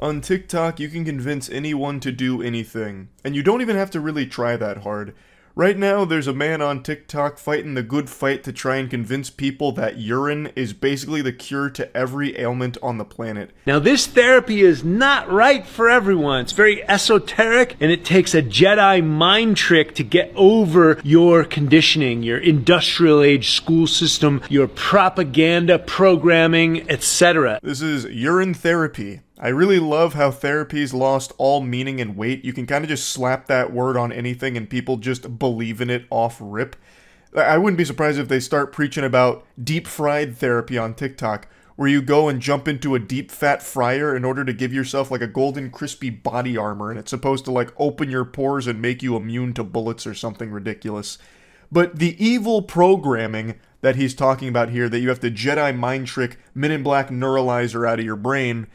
On TikTok, you can convince anyone to do anything, and you don't even have to really try that hard. Right now, there's a man on TikTok fighting the good fight to try and convince people that urine is basically the cure to every ailment on the planet. Now, this therapy is not right for everyone. It's very esoteric, and it takes a Jedi mind trick to get over your conditioning, your industrial age school system, your propaganda programming, etc. This is urine therapy. I really love how therapy's lost all meaning and weight. You can kind of just slap that word on anything and people just believe in it off rip. I wouldn't be surprised if they start preaching about deep fried therapy on TikTok, where you go and jump into a deep fat fryer in order to give yourself like a golden crispy body armor, and it's supposed to like open your pores and make you immune to bullets or something ridiculous. But the evil programming that he's talking about here, that you have to Jedi mind trick Men in Black neuralizer out of your brain,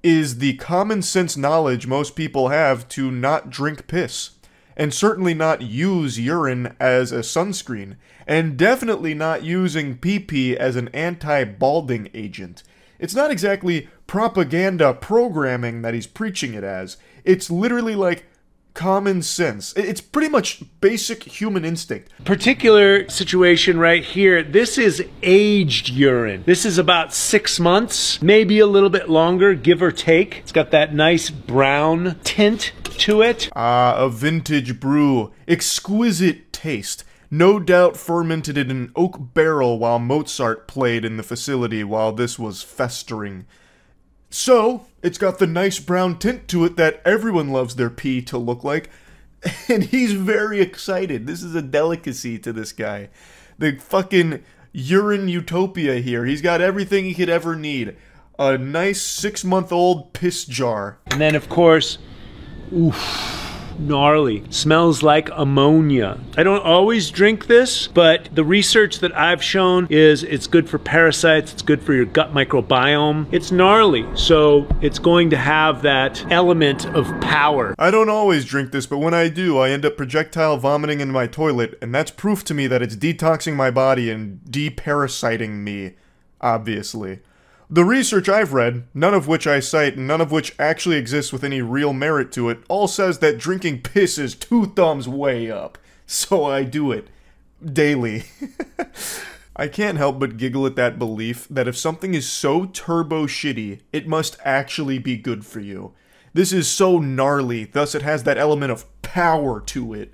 is the common sense knowledge most people have to not drink piss, and certainly not use urine as a sunscreen, and definitely not using pee-pee as an anti-balding agent. It's not exactly propaganda programming that he's preaching it as. It's literally like common sense. It's pretty much basic human instinct. Particular situation right here, this is aged urine. This is about 6 months, maybe a little bit longer, give or take. It's got that nice brown tint to it. A vintage brew. Exquisite taste. No doubt fermented in an oak barrel while Mozart played in the facility while this was festering. So, it's got the nice brown tint to it that everyone loves their pee to look like, and he's very excited. This is a delicacy to this guy. The fucking urine utopia here. He's got everything he could ever need. A nice 6-month-old piss jar. And then, of course, oof. Gnarly. Smells like ammonia. I don't always drink this, but the research that I've shown is it's good for parasites, it's good for your gut microbiome. It's gnarly, so it's going to have that element of power. I don't always drink this, but when I do, I end up projectile vomiting in my toilet, and that's proof to me that it's detoxing my body and deparasiting me, obviously. The research I've read, none of which I cite and none of which actually exists with any real merit to it, all says that drinking piss is 2 thumbs way up. So I do it. Daily. I can't help but giggle at that belief that if something is so turbo shitty, it must actually be good for you. This is so gnarly, thus it has that element of power to it.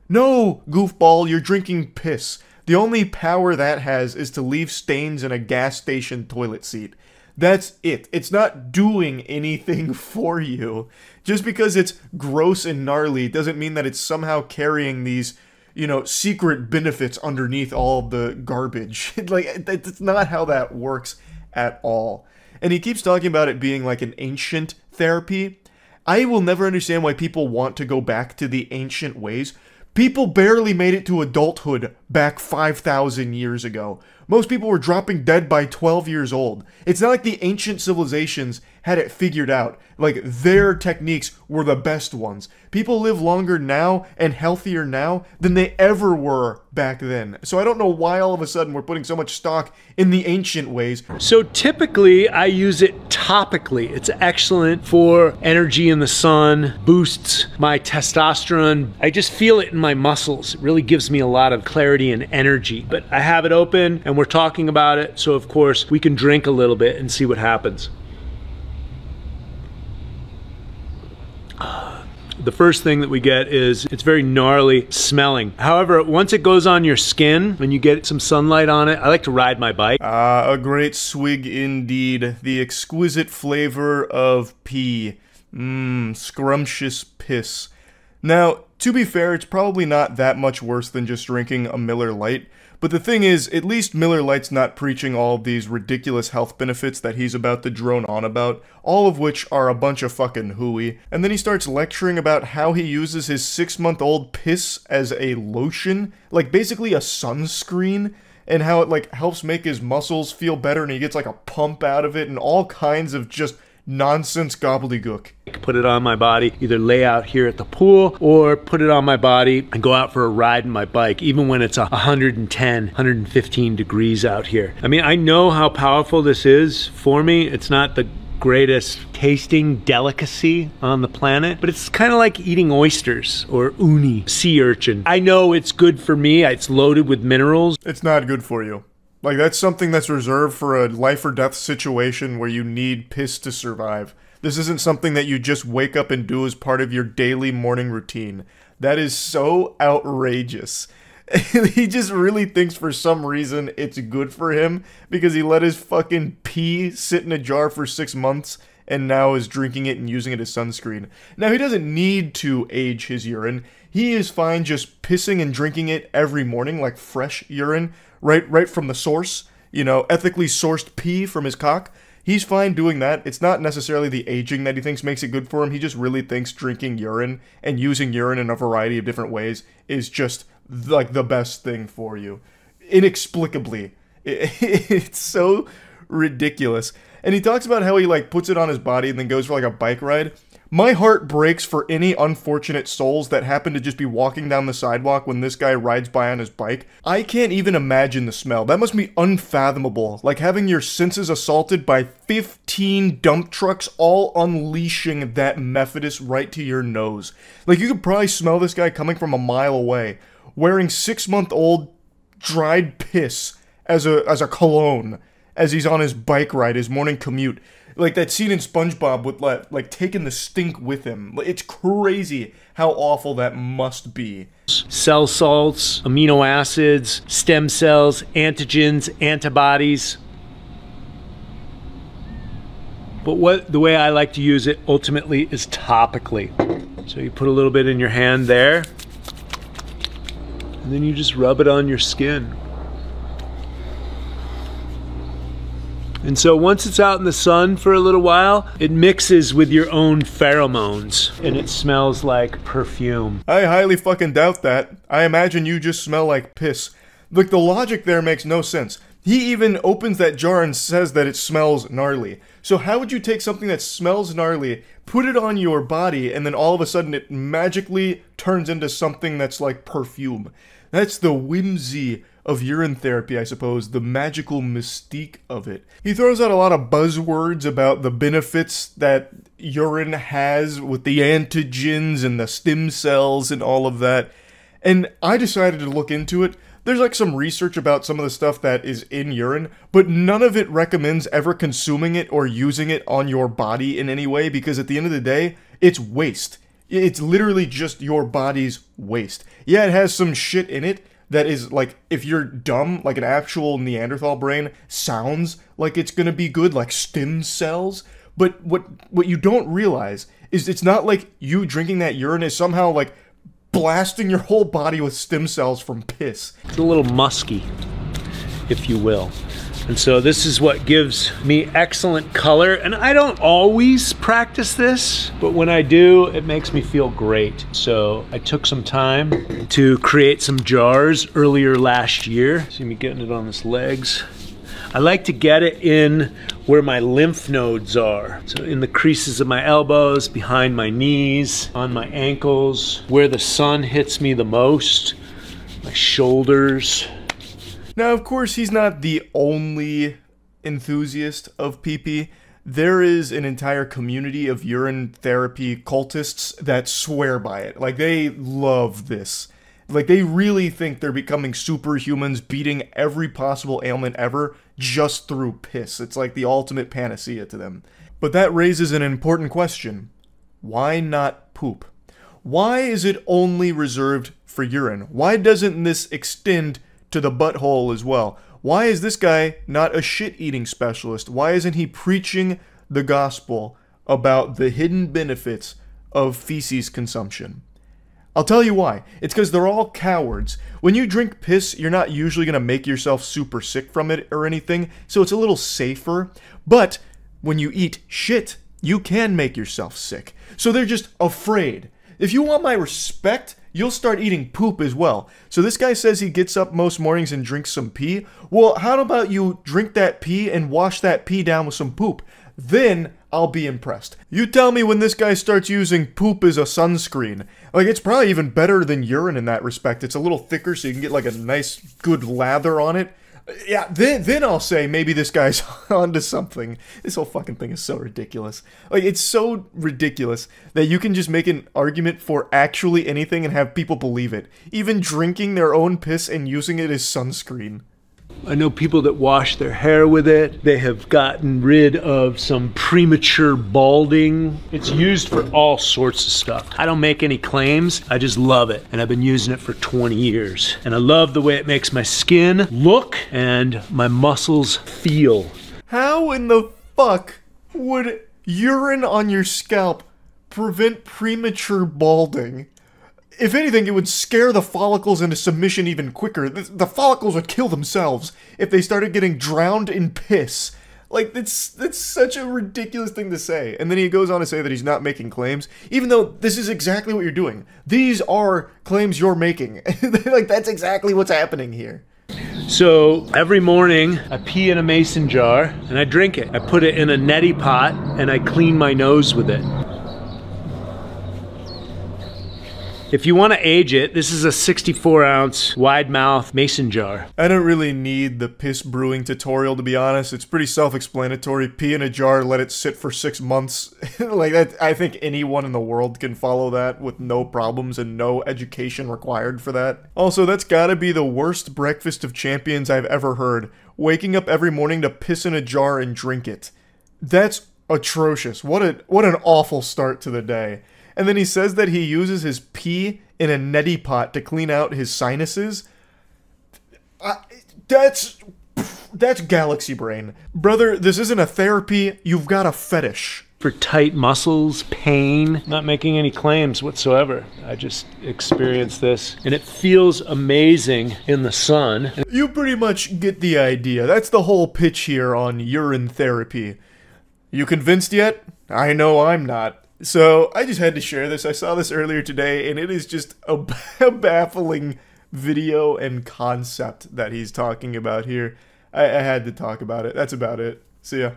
No, goofball, you're drinking piss. The only power that has is to leave stains in a gas station toilet seat. That's it. It's not doing anything for you. Just because it's gross and gnarly doesn't mean that it's somehow carrying these, you know, secret benefits underneath all the garbage. Like, that's not how that works at all. And he keeps talking about it being like an ancient therapy. I will never understand why people want to go back to the ancient ways. People barely made it to adulthood back 5,000 years ago. Most people were dropping dead by 12 years old. It's not like the ancient civilizations had it figured out. Like, their techniques were the best ones. People live longer now and healthier now than they ever were back then. So I don't know why all of a sudden we're putting so much stock in the ancient ways. So typically I use it topically. It's excellent for energy in the sun, boosts my testosterone. I just feel it in my muscles. It really gives me a lot of clarity and energy. But I have it open and we're talking about it, so of course we can drink a little bit and see what happens. The first thing that we get is it's very gnarly smelling. However, once it goes on your skin and you get some sunlight on it, I like to ride my bike. A great swig indeed. The exquisite flavor of pee. Scrumptious piss. Now, to be fair, it's probably not that much worse than just drinking a Miller Lite. But the thing is, at least Miller Lite's not preaching all of these ridiculous health benefits that he's about to drone on about, all of which are a bunch of fucking hooey. And then he starts lecturing about how he uses his 6-month-old piss as a lotion, like basically a sunscreen, and how it like helps make his muscles feel better and he gets like a pump out of it and all kinds of just nonsense gobbledygook. Put it on my body, either lay out here at the pool or put it on my body and go out for a ride in my bike, even when it's 110, 115 degrees out here. I mean, I know how powerful this is for me. It's not the greatest tasting delicacy on the planet, but it's kind of like eating oysters or uni, sea urchin. I know it's good for me. It's loaded with minerals. It's not good for you. Like, that's something that's reserved for a life or death situation where you need piss to survive. This isn't something that you just wake up and do as part of your daily morning routine. That is so outrageous. He just really thinks for some reason it's good for him because he let his fucking pee sit in a jar for 6 months and now is drinking it and using it as sunscreen. Now, he doesn't need to age his urine. He is fine just pissing and drinking it every morning like fresh urine, right from the source, you know, ethically sourced pee from his cock. He's fine doing that. It's not necessarily the aging that he thinks makes it good for him. He just really thinks drinking urine and using urine in a variety of different ways is just like the best thing for you. Inexplicably. It's so ridiculous. And he talks about how he like puts it on his body and then goes for like a bike ride. My heart breaks for any unfortunate souls that happen to just be walking down the sidewalk when this guy rides by on his bike. I can't even imagine the smell. That must be unfathomable. Like having your senses assaulted by 15 dump trucks all unleashing that Mephitis right to your nose. Like you could probably smell this guy coming from a mile away, wearing 6-month-old dried piss as a cologne as he's on his bike ride, his morning commute. Like that scene in SpongeBob with like taking the stink with him. It's crazy how awful that must be. Cell salts, amino acids, stem cells, antigens, antibodies. But the way I like to use it ultimately is topically. So you put a little bit in your hand there, and then you just rub it on your skin. And so once it's out in the sun for a little while, it mixes with your own pheromones and it smells like perfume. I highly fucking doubt that. I imagine you just smell like piss. Like the logic there makes no sense. He even opens that jar and says that it smells gnarly. So how would you take something that smells gnarly, put it on your body, and then all of a sudden it magically turns into something that's like perfume? That's the whimsy of urine therapy, I suppose, the magical mystique of it. He throws out a lot of buzzwords about the benefits that urine has with the antigens and the stem cells and all of that. And I decided to look into it. There's like some research about some of the stuff that is in urine, but none of it recommends ever consuming it or using it on your body in any way because at the end of the day, it's waste. It's literally just your body's waste. Yeah, it has some shit in it that is like, if you're dumb, like an actual Neanderthal brain, sounds like it's gonna be good, like stem cells. But what you don't realize is it's not like you drinking that urine is somehow like blasting your whole body with stem cells from piss. It's a little musky, if you will. And so this is what gives me excellent color. And I don't always practice this, but when I do, it makes me feel great. So I took some time to create some jars earlier last year. See me getting it on his legs. I like to get it in where my lymph nodes are. So in the creases of my elbows, behind my knees, on my ankles, where the sun hits me the most, my shoulders. Now, of course, he's not the only enthusiast of pee-pee. There is an entire community of urine therapy cultists that swear by it. Like, they love this. Like, they really think they're becoming superhumans, beating every possible ailment ever just through piss. It's like the ultimate panacea to them. But that raises an important question. Why not poop? Why is it only reserved for urine? Why doesn't this extend to the butthole as well? Why is this guy not a shit-eating specialist? Why isn't he preaching the gospel about the hidden benefits of feces consumption? I'll tell you why. It's because they're all cowards. When you drink piss, you're not usually going to make yourself super sick from it or anything, so it's a little safer. But when you eat shit, you can make yourself sick. So they're just afraid. If you want my respect, you'll start eating poop as well. So this guy says he gets up most mornings and drinks some pee. Well, how about you drink that pee and wash that pee down with some poop? Then I'll be impressed. You tell me when this guy starts using poop as a sunscreen. Like, it's probably even better than urine in that respect. It's a little thicker so you can get like a nice good lather on it. Yeah, then I'll say maybe this guy's onto something. This whole fucking thing is so ridiculous. Like, it's so ridiculous that you can just make an argument for actually anything and have people believe it. Even drinking their own piss and using it as sunscreen. I know people that wash their hair with it. They have gotten rid of some premature balding. It's used for all sorts of stuff. I don't make any claims. I just love it. And I've been using it for 20 years. And I love the way it makes my skin look and my muscles feel. How in the fuck would urine on your scalp prevent premature balding? If anything, it would scare the follicles into submission even quicker. The follicles would kill themselves if they started getting drowned in piss. Like, that's such a ridiculous thing to say. And then he goes on to say that he's not making claims, even though this is exactly what you're doing. These are claims you're making. Like, that's exactly what's happening here. So every morning I pee in a mason jar and I drink it. I put it in a neti pot and I clean my nose with it. If you want to age it, this is a 64-ounce wide mouth mason jar. I don't really need the piss brewing tutorial, to be honest. It's pretty self-explanatory. Pee in a jar, let it sit for 6 months. Like that, I think anyone in the world can follow that with no problems and no education required for that. Also, that's gotta be the worst breakfast of champions I've ever heard. Waking up every morning to piss in a jar and drink it. That's atrocious. What an awful start to the day. And then he says that he uses his pee in a neti pot to clean out his sinuses. That's galaxy brain. Brother, this isn't a therapy, you've got a fetish. For tight muscles, pain, not making any claims whatsoever. I just experienced this and it feels amazing in the sun. You pretty much get the idea. That's the whole pitch here on urine therapy. You convinced yet? I know I'm not. So, I just had to share this. I saw this earlier today, and it is just a baffling video and concept that he's talking about here. I had to talk about it. That's about it. See ya.